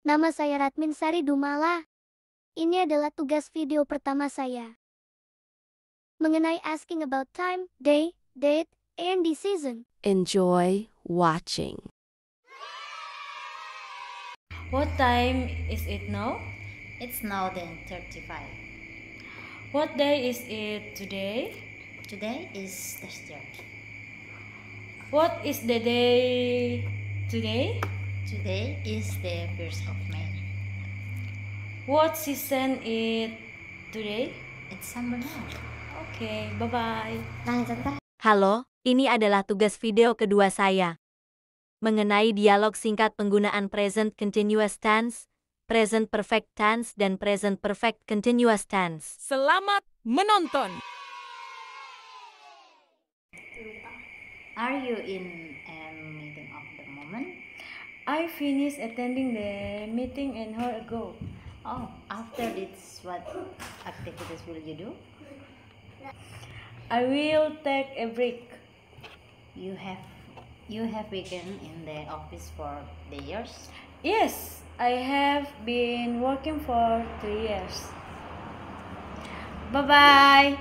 Nama saya Ratmin Sari Dumala. Ini adalah tugas video pertama saya. Mengenai asking about time, day, date, and the season. Enjoy watching. What time is it now? It's now 10:35. What day is it today? Today is Thursday. What is the day today? Today is the 1st of May. What season is today? It's summer now. Okay, bye-bye. Halo, ini adalah tugas video kedua saya. Mengenai dialog singkat penggunaan present continuous tense, present perfect tense, dan present perfect continuous tense. Selamat menonton. Are you in a meeting of the moment? I finished attending the meeting an hour ago. Oh, after this, what activities will you do? I will take a break. You have weekend in the office for the years? Yes, I have been working for 2 years. Bye-bye.